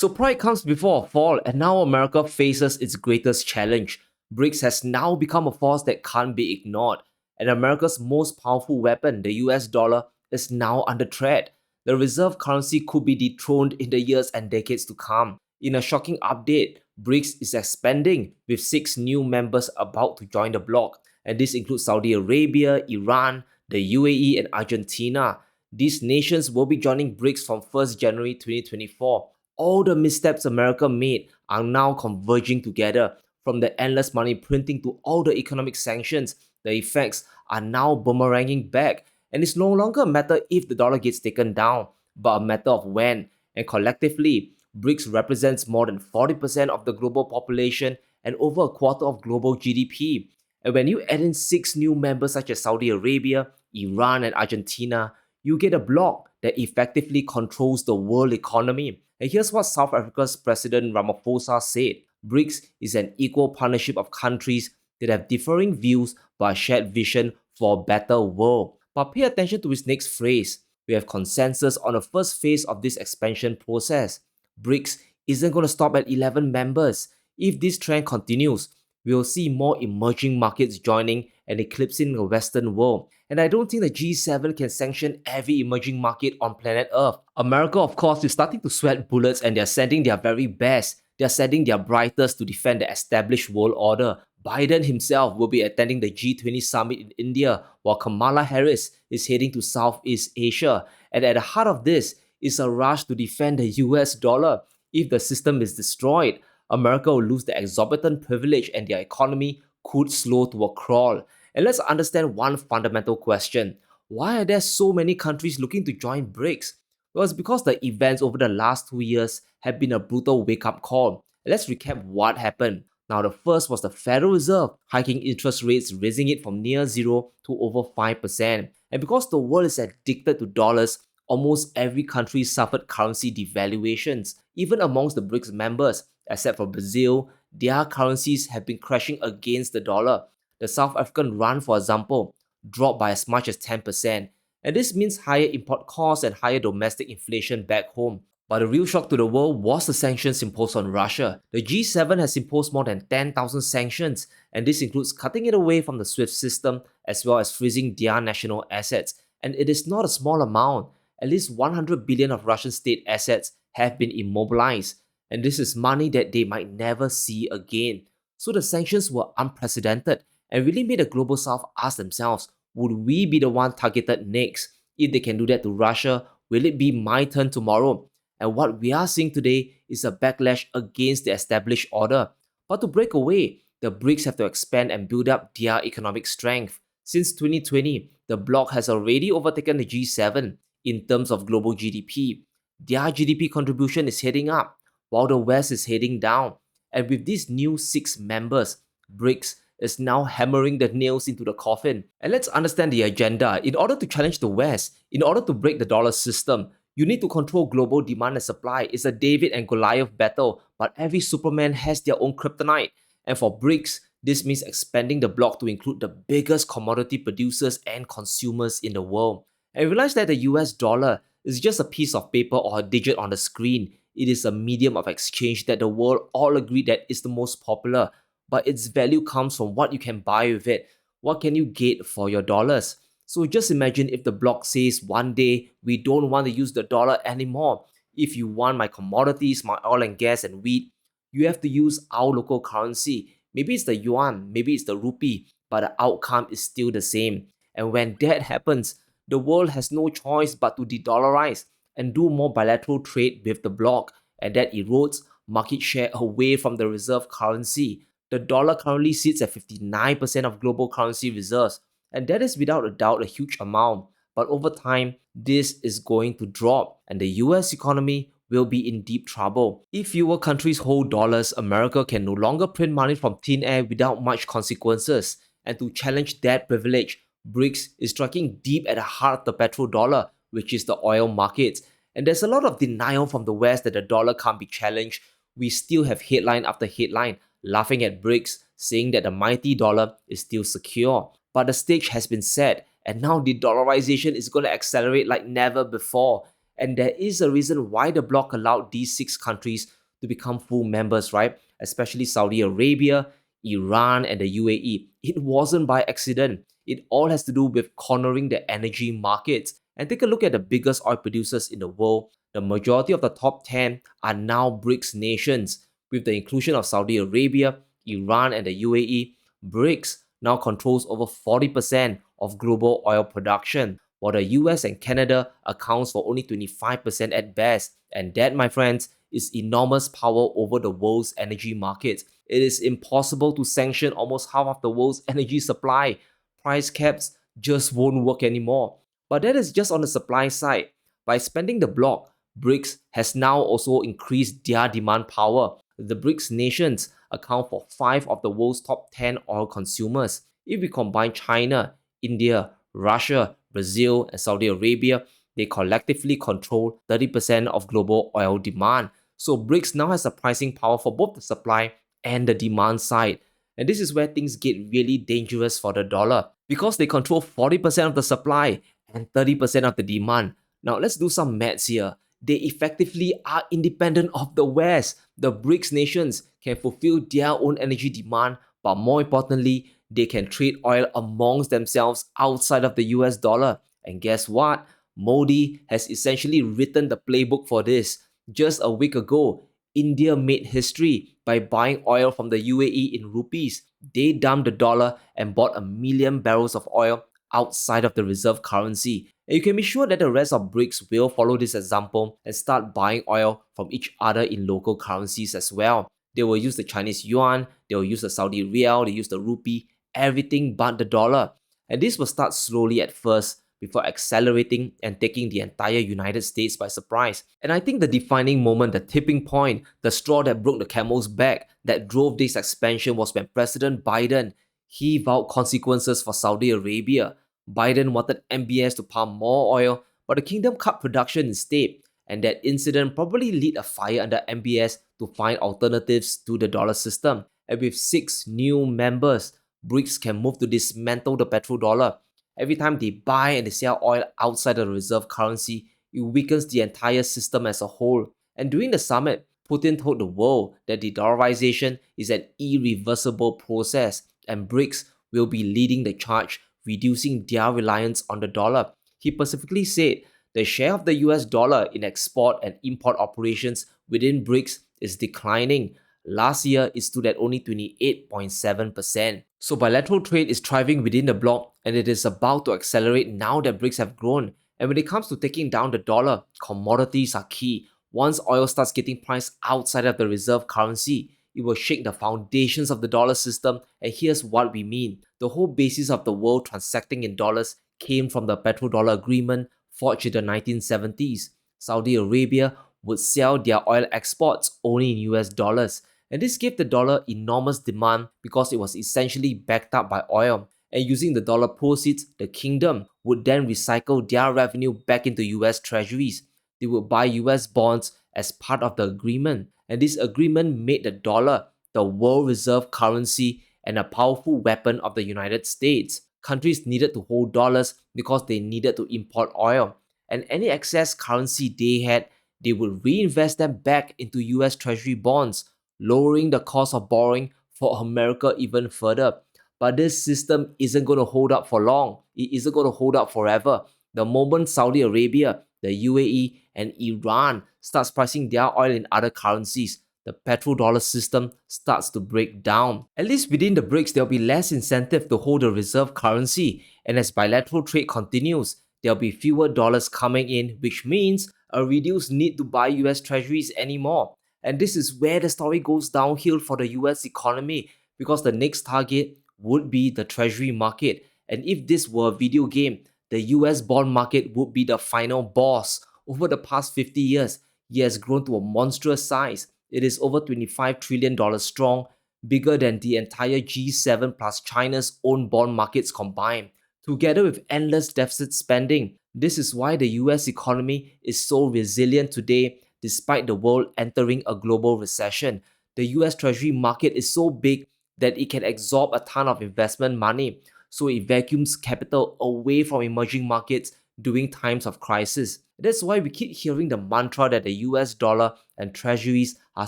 So pride comes before a fall, and now America faces its greatest challenge. BRICS has now become a force that can't be ignored, and America's most powerful weapon, the US dollar, is now under threat. The reserve currency could be dethroned in the years and decades to come. In a shocking update, BRICS is expanding, with 6 new members about to join the bloc, and this includes Saudi Arabia, Iran, the UAE, and Argentina. These nations will be joining BRICS from 1st January 2024. All the missteps America made are now converging together. From the endless money printing to all the economic sanctions, the effects are now boomeranging back. And it's no longer a matter if the dollar gets taken down, but a matter of when. And collectively, BRICS represents more than 40% of the global population and over a quarter of global GDP. And when you add in 6 new members such as Saudi Arabia, Iran, and Argentina, you get a bloc that effectively controls the world economy. And here's what South Africa's President Ramaphosa said: BRICS is an equal partnership of countries that have differing views but a shared vision for a better world. But pay attention to his next phrase. We have consensus on the first phase of this expansion process. BRICS isn't going to stop at 11 members. If this trend continues, we'll see more emerging markets joining and eclipsing the Western world. And I don't think the G7 can sanction every emerging market on planet Earth. America, of course, is starting to sweat bullets and they're sending their very best. They're sending their brightest to defend the established world order. Biden himself will be attending the G20 summit in India, while Kamala Harris is heading to Southeast Asia. And at the heart of this is a rush to defend the US dollar. If the system is destroyed, America will lose the exorbitant privilege and their economy could slow to a crawl. And let's understand one fundamental question. Why are there so many countries looking to join BRICS? Well, it's because the events over the last 2 years have been a brutal wake-up call. Let's recap what happened. Now, the first was the Federal Reserve hiking interest rates, raising it from near zero to over 5%. And because the world is addicted to dollars, almost every country suffered currency devaluations. Even amongst the BRICS members, except for Brazil, their currencies have been crashing against the dollar. The South African rand, for example, dropped by as much as 10%. And this means higher import costs and higher domestic inflation back home. But the real shock to the world was the sanctions imposed on Russia. The G7 has imposed more than 10,000 sanctions, and this includes cutting it away from the SWIFT system as well as freezing their national assets. And it is not a small amount. At least 100 billion of Russian state assets have been immobilized, and this is money that they might never see again. So the sanctions were unprecedented and really made the global south ask themselves, would we be the one targeted next? If they can do that to Russia, will it be my turn tomorrow? And what we are seeing today is a backlash against the established order. But to break away, the BRICS have to expand and build up their economic strength. Since 2020, the bloc has already overtaken the G7 in terms of global GDP. Their GDP contribution is heading up, while the West is heading down. And with these new 6 members, BRICS is now hammering the nails into the coffin. And let's understand the agenda. In order to challenge the West, in order to break the dollar system, you need to control global demand and supply. It's a David and Goliath battle, but every Superman has their own kryptonite. And for BRICS, this means expanding the bloc to include the biggest commodity producers and consumers in the world. And realize that the US dollar is just a piece of paper or a digit on the screen. It is a medium of exchange that the world all agree that is the most popular, but its value comes from what you can buy with it. What can you get for your dollars? So just imagine if the bloc says one day we don't want to use the dollar anymore. If you want my commodities, my oil and gas and wheat, you have to use our local currency. Maybe it's the yuan, maybe it's the rupee, but the outcome is still the same. And when that happens, the world has no choice but to de-dollarize and do more bilateral trade with the bloc, and that erodes market share away from the reserve currency. The dollar currently sits at 59% of global currency reserves, and that is without a doubt a huge amount. But over time, this is going to drop, and the US economy will be in deep trouble. If fewer countries hold dollars, America can no longer print money from thin air without much consequences. And to challenge that privilege, BRICS is striking deep at the heart of the petrodollar, which is the oil market. And there's a lot of denial from the West that the dollar can't be challenged. We still have headline after headline laughing at BRICS, saying that the mighty dollar is still secure. But the stage has been set, and now the dollarization is going to accelerate like never before. And there is a reason why the bloc allowed these 6 countries to become full members, right? Especially Saudi Arabia, Iran, and the UAE. It wasn't by accident. It all has to do with cornering the energy markets. And take a look at the biggest oil producers in the world. The majority of the top 10 are now BRICS nations. With the inclusion of Saudi Arabia, Iran, and the UAE, BRICS now controls over 40% of global oil production, while the US and Canada accounts for only 25% at best. And that, my friends, is enormous power over the world's energy markets. It is impossible to sanction almost half of the world's energy supply. Price caps just won't work anymore. But that is just on the supply side. By spending the bloc, BRICS has now also increased their demand power. The BRICS nations account for 5 of the world's top 10 oil consumers. If we combine China, India, Russia, Brazil, and Saudi Arabia, they collectively control 30% of global oil demand. So BRICS now has a pricing power for both the supply and the demand side. And this is where things get really dangerous for the dollar because they control 40% of the supply and 30% of the demand. Now let's do some maths here. They effectively are independent of the West. The BRICS nations can fulfill their own energy demand, but more importantly, they can trade oil amongst themselves outside of the US dollar. And guess what? Modi has essentially written the playbook for this. Just a week ago, India made history by buying oil from the UAE in rupees. They dumped the dollar and bought 1 million barrels of oil outside of the reserve currency. And you can be sure that the rest of BRICS will follow this example and start buying oil from each other in local currencies as well. They will use the Chinese yuan, they will use the Saudi rial, they use the rupee, everything but the dollar. And this will start slowly at first before accelerating and taking the entire United States by surprise. And I think the defining moment, the tipping point, the straw that broke the camel's back that drove this expansion was when President Biden, he vowed consequences for Saudi Arabia. Biden wanted MBS to pump more oil, but the kingdom cut production instead. And that incident probably lit a fire under MBS to find alternatives to the dollar system. And with 6 new members, BRICS can move to dismantle the petrodollar. Every time they buy and they sell oil outside of the reserve currency, it weakens the entire system as a whole. And during the summit, Putin told the world that de-dollarization is an irreversible process, and BRICS will be leading the charge, reducing their reliance on the dollar. He specifically said the share of the US dollar in export and import operations within BRICS is declining. Last year, it stood at only 28.7%. So bilateral trade is thriving within the bloc, and it is about to accelerate now that BRICS have grown. And when it comes to taking down the dollar, commodities are key. Once oil starts getting priced outside of the reserve currency, it will shake the foundations of the dollar system. And here's what we mean. The whole basis of the world transacting in dollars came from the Petrodollar agreement forged in the 1970s. Saudi Arabia would sell their oil exports only in US dollars. And this gave the dollar enormous demand because it was essentially backed up by oil. And using the dollar proceeds, the kingdom would then recycle their revenue back into US treasuries. They would buy US bonds as part of the agreement. And this agreement made the dollar the world reserve currency and a powerful weapon of the United States. Countries needed to hold dollars because they needed to import oil. And any excess currency they had, they would reinvest them back into US Treasury bonds, lowering the cost of borrowing for America even further. But this system isn't going to hold up for long. It isn't going to hold up forever. The moment Saudi Arabia, the UAE, and Iran starts pricing their oil in other currencies, the petrodollar system starts to break down. At least within the BRICS, there'll be less incentive to hold a reserve currency. And as bilateral trade continues, there'll be fewer dollars coming in, which means a reduced need to buy US treasuries anymore. And this is where the story goes downhill for the US economy because the next target would be the treasury market. And if this were a video game, the US bond market would be the final boss. Over the past 50 years, it has grown to a monstrous size. It is over $25 trillion strong, bigger than the entire G7 plus China's own bond markets combined. Together with endless deficit spending, this is why the US economy is so resilient today despite the world entering a global recession. The US Treasury market is so big that it can absorb a ton of investment money, so it vacuums capital away from emerging markets during times of crisis. That's why we keep hearing the mantra that the US dollar and treasuries are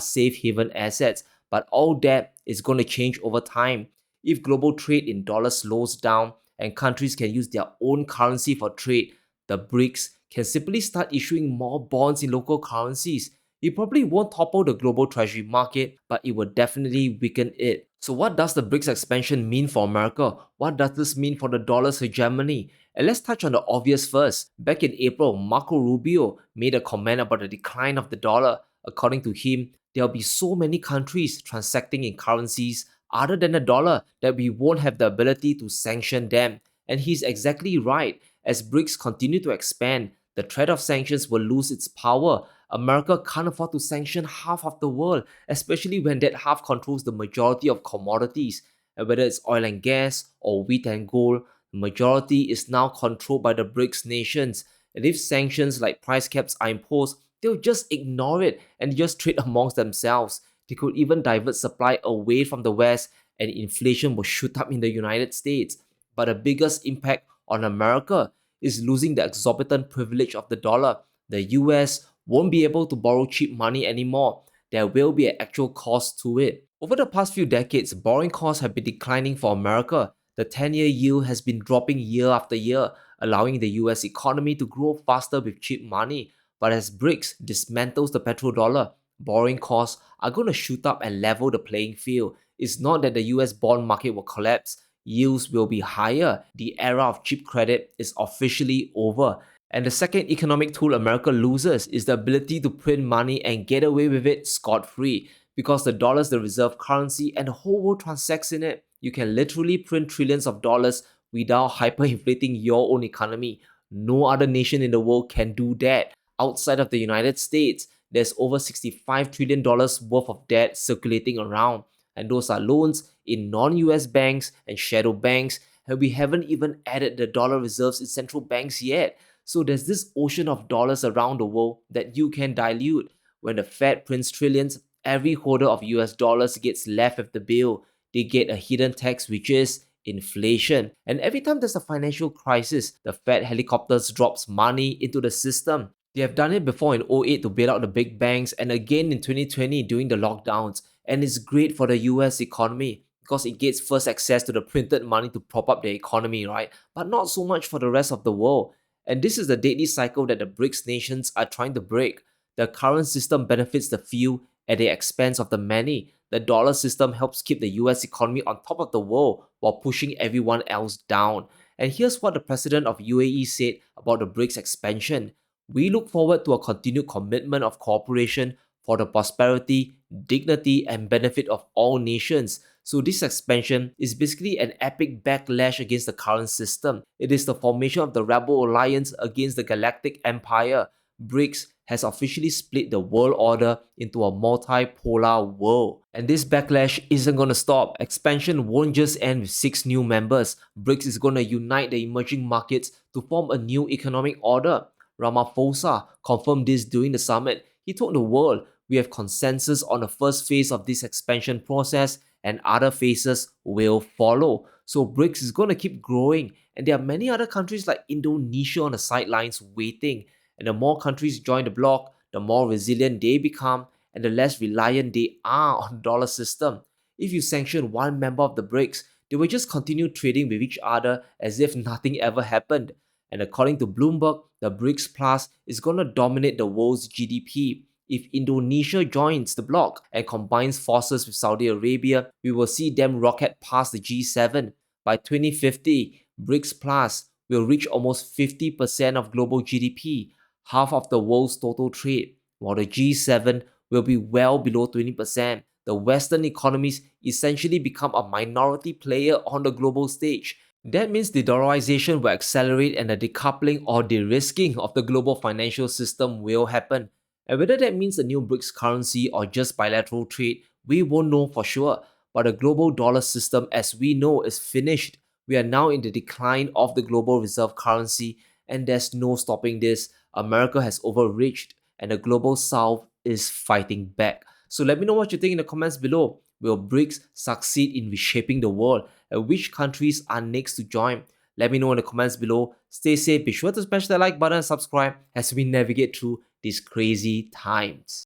safe haven assets, but all that is going to change over time. If global trade in dollars slows down and countries can use their own currency for trade, the BRICS can simply start issuing more bonds in local currencies. It probably won't topple the global treasury market, but it will definitely weaken it. So what does the BRICS expansion mean for America? What does this mean for the dollar's hegemony? And let's touch on the obvious first. Back in April, Marco Rubio made a comment about the decline of the dollar. According to him, there'll be so many countries transacting in currencies other than the dollar that we won't have the ability to sanction them. And he's exactly right. As BRICS continue to expand, the threat of sanctions will lose its power. America can't afford to sanction half of the world, especially when that half controls the majority of commodities. And whether it's oil and gas or wheat and gold, the majority is now controlled by the BRICS nations. And if sanctions like price caps are imposed, they'll just ignore it and just trade amongst themselves. They could even divert supply away from the West, and inflation will shoot up in the United States. But the biggest impact on America is losing the exorbitant privilege of the dollar. The US won't be able to borrow cheap money anymore. There will be an actual cost to it. Over the past few decades, borrowing costs have been declining for America. The 10-year yield has been dropping year after year, allowing the US economy to grow faster with cheap money. But as BRICS dismantles the petrodollar, borrowing costs are going to shoot up and level the playing field. It's not that the US bond market will collapse, yields will be higher. The era of cheap credit is officially over. And the second economic tool America loses is the ability to print money and get away with it scot-free. Because the dollar is the reserve currency and the whole world transacts in it, you can literally print trillions of dollars without hyperinflating your own economy. No other nation in the world can do that. Outside of the United States, there's over $65 trillion worth of debt circulating around. And those are loans in non-US banks and shadow banks. And we haven't even added the dollar reserves in central banks yet. So there's this ocean of dollars around the world that you can dilute. When the Fed prints trillions, every holder of US dollars gets left with the bill. They get a hidden tax, which is inflation. And every time there's a financial crisis, the Fed helicopters drops money into the system. They have done it before in '08 to bail out the big banks and again in 2020 during the lockdowns. And it's great for the US economy because it gets first access to the printed money to prop up the economy, right? But not so much for the rest of the world. And this is the deadly cycle that the BRICS nations are trying to break. The current system benefits the few at the expense of the many. The dollar system helps keep the US economy on top of the world while pushing everyone else down. And here's what the president of UAE said about the BRICS expansion. We look forward to a continued commitment of cooperation for the prosperity, dignity, and benefit of all nations. So this expansion is basically an epic backlash against the current system. It is the formation of the rebel alliance against the galactic empire. BRICS has officially split the world order into a multipolar world. And this backlash isn't going to stop. Expansion won't just end with 6 new members. BRICS is going to unite the emerging markets to form a new economic order. Ramaphosa confirmed this during the summit. He told the world, we have consensus on the first phase of this expansion process and other phases will follow. So BRICS is going to keep growing, and there are many other countries like Indonesia on the sidelines waiting. And the more countries join the bloc, the more resilient they become and the less reliant they are on the dollar system. If you sanction one member of the BRICS, they will just continue trading with each other as if nothing ever happened. And according to Bloomberg, the BRICS Plus is going to dominate the world's GDP. If Indonesia joins the bloc and combines forces with Saudi Arabia, we will see them rocket past the G7. By 2050, BRICS Plus will reach almost 50% of global GDP, half of the world's total trade, while the G7 will be well below 20%. The Western economies essentially become a minority player on the global stage. That means the dollarization will accelerate and the decoupling or de-risking of the global financial system will happen. And whether that means a new BRICS currency or just bilateral trade, we won't know for sure. But the global dollar system as we know is finished. We are now in the decline of the global reserve currency, and there's no stopping this. America has overreached and the global south is fighting back. So let me know what you think in the comments below. Will BRICS succeed in reshaping the world? And which countries are next to join? Let me know in the comments below. Stay safe, be sure to smash that like button and subscribe as we navigate through these crazy times.